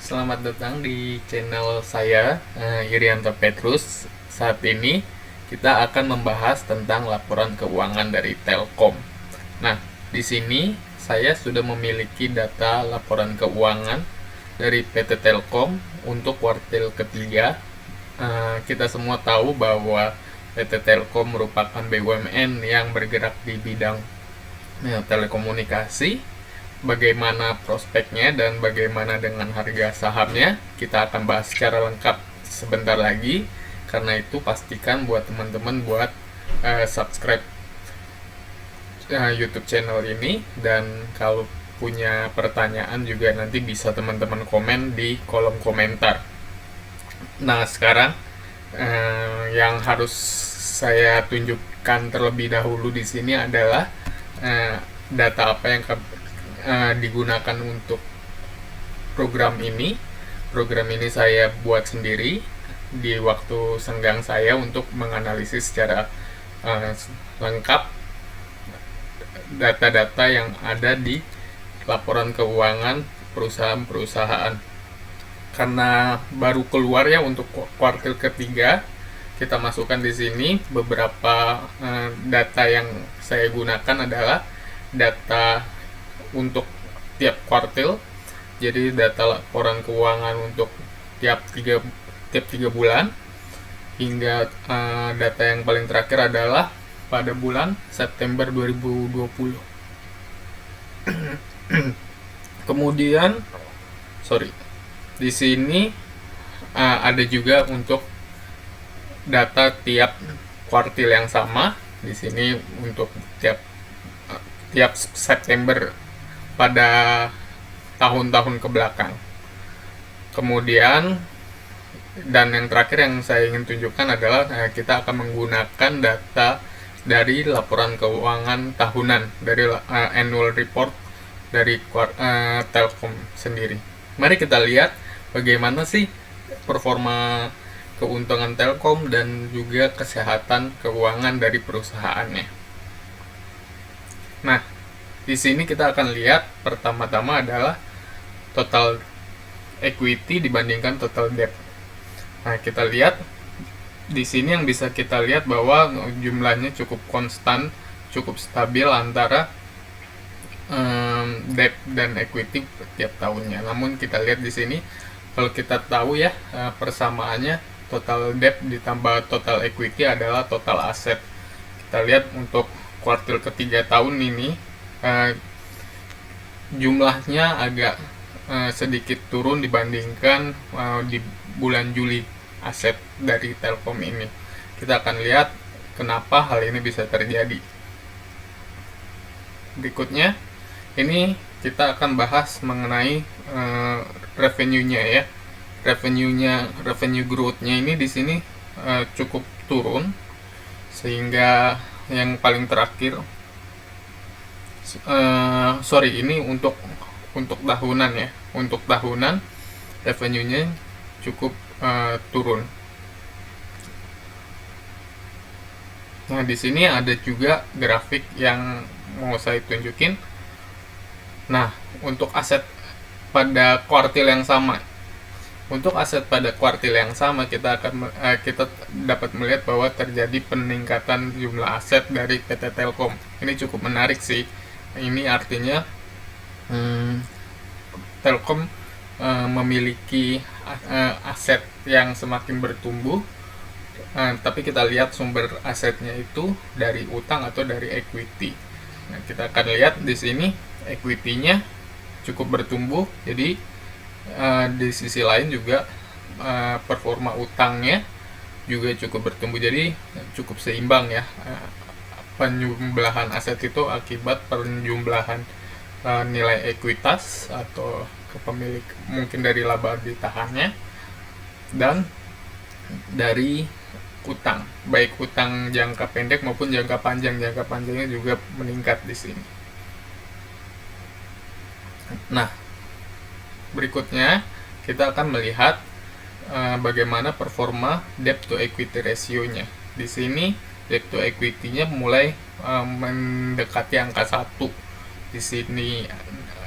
Selamat datang di channel saya, Irianto Petrus. Saat ini kita akan membahas tentang laporan keuangan dari Telkom. Nah, di sini saya sudah memiliki data laporan keuangan dari PT Telkom untuk kuartil ketiga. Kita semua tahu bahwa PT Telkom merupakan BUMN yang bergerak di bidang telekomunikasi. Bagaimana prospeknya dan bagaimana dengan harga sahamnya, kita akan bahas secara lengkap sebentar lagi. Karena itu pastikan buat teman-teman buat subscribe YouTube channel ini, dan kalau punya pertanyaan juga nanti bisa teman-teman komen di kolom komentar. Nah, sekarang yang harus saya tunjukkan terlebih dahulu di sini adalah data apa yang digunakan untuk program ini. Program ini saya buat sendiri di waktu senggang saya untuk menganalisis secara lengkap data-data yang ada di laporan keuangan perusahaan-perusahaan. Karena baru keluar ya untuk kuartil ketiga, kita masukkan di sini beberapa data yang saya gunakan adalah data untuk tiap kuartil. Jadi data laporan keuangan untuk tiap 3 bulan, hingga data yang paling terakhir adalah pada bulan September 2020. Kemudian di sini ada juga untuk data tiap kuartil yang sama. Di sini untuk tiap September pada tahun-tahun ke belakang. Kemudian dan yang terakhir yang saya ingin tunjukkan adalah kita akan menggunakan data dari laporan keuangan tahunan, dari annual report dari Telkom sendiri. Mari kita lihat bagaimana sih performa keuntungan Telkom dan juga kesehatan keuangan dari perusahaannya. Nah, di sini kita akan lihat pertama-tama adalah total equity dibandingkan total debt. Nah, kita lihat di sini yang bisa kita lihat bahwa jumlahnya cukup konstan, cukup stabil antara debt dan equity setiap tahunnya. Namun kita lihat di sini, kalau kita tahu ya persamaannya, total debt ditambah total equity adalah total aset. Kita lihat untuk kuartil ketiga tahun ini jumlahnya agak sedikit turun dibandingkan di bulan Juli aset dari Telkom ini. Kita akan lihat kenapa hal ini bisa terjadi. Berikutnya ini kita akan bahas mengenai revenue-nya ya. Revenue growth-nya ini di sini cukup turun, sehingga yang paling terakhir ini untuk tahunan ya. Untuk tahunan revenue-nya cukup turun. Nah, di sini ada juga grafik yang mau saya tunjukin. Nah, untuk aset pada kuartil yang sama. Untuk aset pada kuartil yang sama, kita dapat melihat bahwa terjadi peningkatan jumlah aset dari PT Telkom. Ini cukup menarik sih. Ini artinya Telkom memiliki aset yang semakin bertumbuh, tapi kita lihat sumber asetnya itu dari utang atau dari equity. Nah, kita akan lihat di sini equity-nya cukup bertumbuh, jadi di sisi lain juga performa utangnya juga cukup bertumbuh, jadi cukup seimbang ya. Penjumlahan aset itu akibat penjumlahan nilai ekuitas atau kepemilik, mungkin dari laba ditahannya dan dari utang, baik utang jangka pendek maupun jangka panjang. Jangka panjangnya juga meningkat di sini. Nah, berikutnya kita akan melihat bagaimana performa debt to equity ratio-nya. Di sini debt to equity-nya mulai mendekati angka 1. Di sini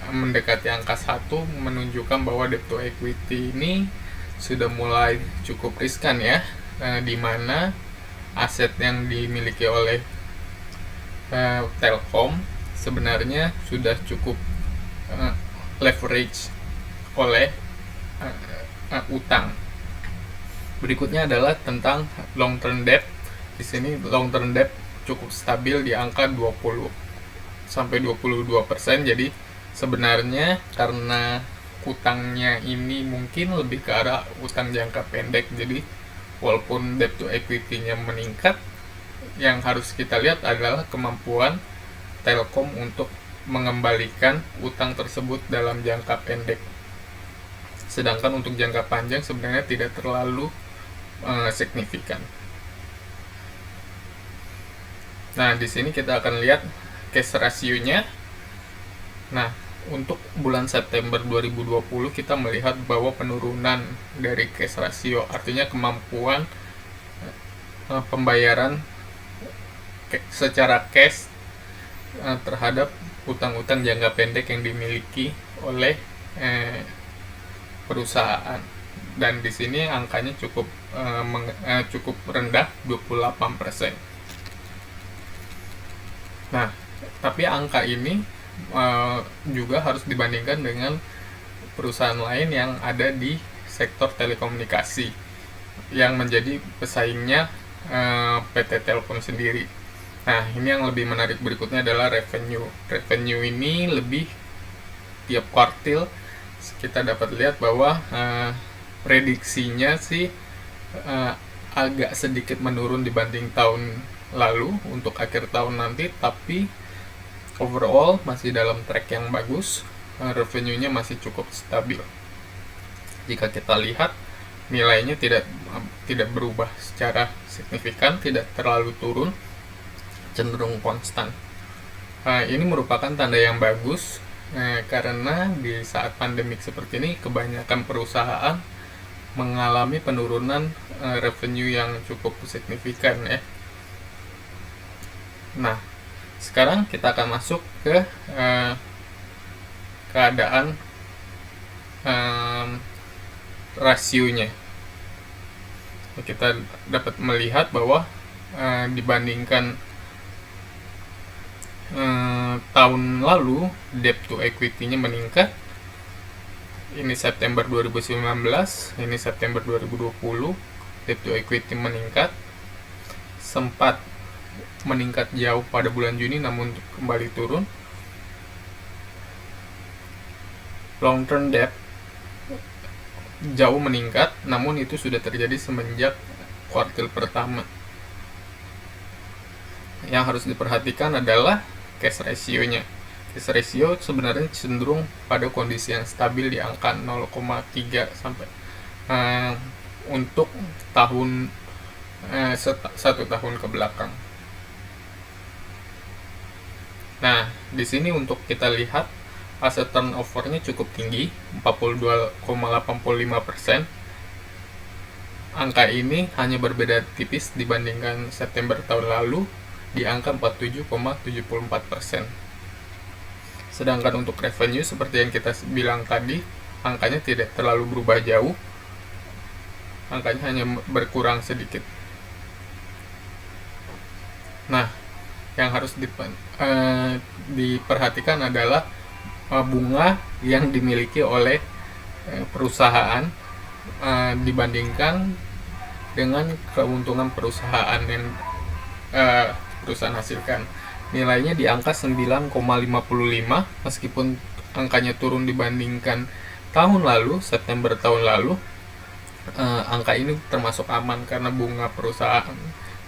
mendekati angka 1 menunjukkan bahwa debt to equity ini sudah mulai cukup riskan ya, di mana aset yang dimiliki oleh Telkom sebenarnya sudah cukup leverage oleh utang. Berikutnya adalah tentang long term debt. Di sini long term debt cukup stabil di angka 20 sampai 22%. Jadi sebenarnya karena utangnya ini mungkin lebih ke arah utang jangka pendek. Jadi walaupun debt to equity-nya meningkat, yang harus kita lihat adalah kemampuan Telkom untuk mengembalikan utang tersebut dalam jangka pendek. Sedangkan untuk jangka panjang sebenarnya tidak terlalu signifikan. Nah, di sini kita akan lihat cash ratio-nya. Nah, untuk bulan September 2020 kita melihat bahwa penurunan dari cash ratio, artinya kemampuan pembayaran secara cash terhadap utang-utang jangka pendek yang dimiliki oleh perusahaan. Dan di sini angkanya cukup rendah, 28%. Nah, tapi angka ini juga harus dibandingkan dengan perusahaan lain yang ada di sektor telekomunikasi yang menjadi pesaingnya PT Telkom sendiri. Nah, ini yang lebih menarik berikutnya adalah revenue. Revenue ini lebih tiap kuartil kita dapat lihat bahwa prediksinya sih agak sedikit menurun dibanding tahun lalu untuk akhir tahun nanti, tapi overall masih dalam track yang bagus. Revenue-nya masih cukup stabil. Jika kita lihat nilainya tidak berubah secara signifikan, tidak terlalu turun, cenderung konstan. Ini merupakan tanda yang bagus karena di saat pandemik seperti ini kebanyakan perusahaan mengalami penurunan revenue yang cukup signifikan ya. Nah, sekarang kita akan masuk ke keadaan rasionya. Kita dapat melihat bahwa dibandingkan tahun lalu debt to equity-nya meningkat. Ini September 2019, ini September 2020, debt to equity meningkat. Sempat meningkat jauh pada bulan Juni namun kembali turun. Long term debt jauh meningkat, namun itu sudah terjadi semenjak kuartil pertama. Yang harus diperhatikan adalah cash ratio-nya. Cash ratio sebenarnya cenderung pada kondisi yang stabil di angka 0,3 sampai untuk tahun 1 tahun ke belakang. Nah, di sini untuk kita lihat aset turnover-nya cukup tinggi, 42,85%. Angka ini hanya berbeda tipis dibandingkan September tahun lalu di angka 47,74%. Sedangkan untuk revenue seperti yang kita bilang tadi, angkanya tidak terlalu berubah jauh. Angkanya hanya berkurang sedikit. Nah, yang harus diperhatikan adalah bunga yang dimiliki oleh perusahaan dibandingkan dengan keuntungan perusahaan yang perusahaan hasilkan. Nilainya di angka 9,55 meskipun angkanya turun dibandingkan tahun lalu, September tahun lalu. Angka ini termasuk aman karena bunga perusahaan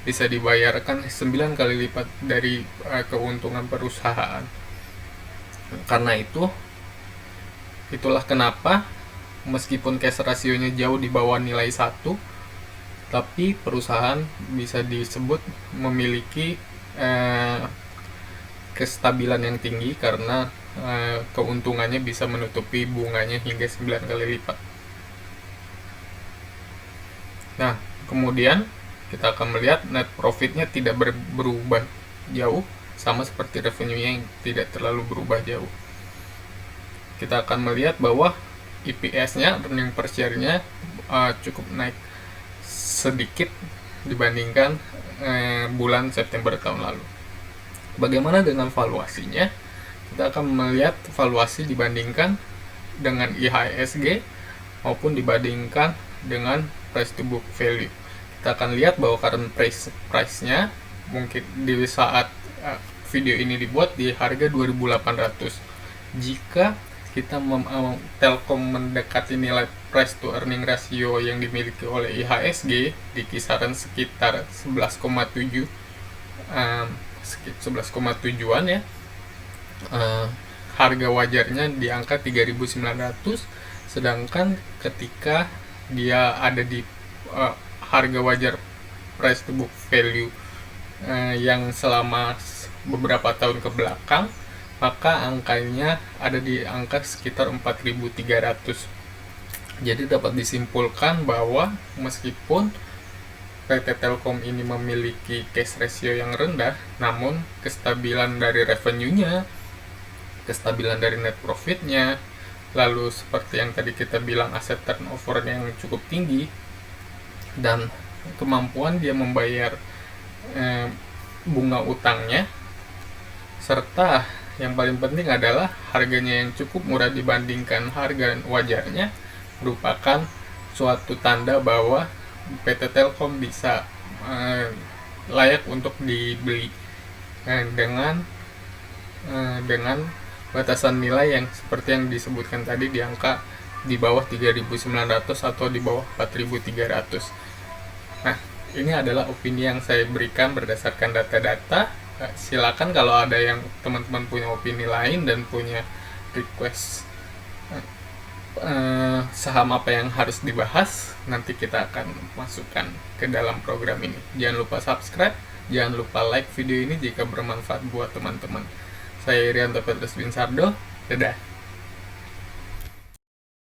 bisa dibayarkan 9 kali lipat dari keuntungan perusahaan. Karena itulah kenapa meskipun cash rasionya jauh di bawah nilai 1, tapi perusahaan bisa disebut memiliki kestabilan yang tinggi karena keuntungannya bisa menutupi bunganya hingga 9 kali lipat. Nah, kemudian kita akan melihat net profitnya tidak berubah jauh, sama seperti revenue-nya yang tidak terlalu berubah jauh. kita akan melihat bahwa EPS-nya, earning per share-nya cukup naik sedikit dibandingkan bulan September tahun lalu. Bagaimana dengan valuasinya? Kita akan melihat valuasi dibandingkan dengan IHSG maupun dibandingkan dengan price to book value. Kita akan lihat bahwa current price-nya mungkin di saat video ini dibuat di harga 2.800. Jika kita Telkom mendekati nilai price to earning ratio yang dimiliki oleh IHSG di kisaran sekitar 11,7 11,7an ya, harga wajarnya di angka 3.900, sedangkan ketika dia ada di harga wajar price to book value yang selama beberapa tahun ke belakang, maka angkanya ada di angka sekitar 4.300. Jadi dapat disimpulkan bahwa meskipun PT Telkom ini memiliki cash ratio yang rendah, namun kestabilan dari revenue-nya, kestabilan dari net profit-nya, lalu seperti yang tadi kita bilang aset turnover yang cukup tinggi, dan kemampuan dia membayar bunga utangnya, serta yang paling penting adalah harganya yang cukup murah dibandingkan harga wajarnya, merupakan suatu tanda bahwa PT Telkom bisa layak untuk dibeli dengan batasan nilai yang seperti yang disebutkan tadi di angka di bawah 3.900 atau di bawah 4.300. Nah, ini adalah opini yang saya berikan berdasarkan data-data. Silakan kalau ada yang teman-teman punya opini lain dan punya request saham apa yang harus dibahas, nanti kita akan masukkan ke dalam program ini. Jangan lupa subscribe, jangan lupa like video ini jika bermanfaat buat teman-teman. Saya Irianto Petrus Binsardo, dadah.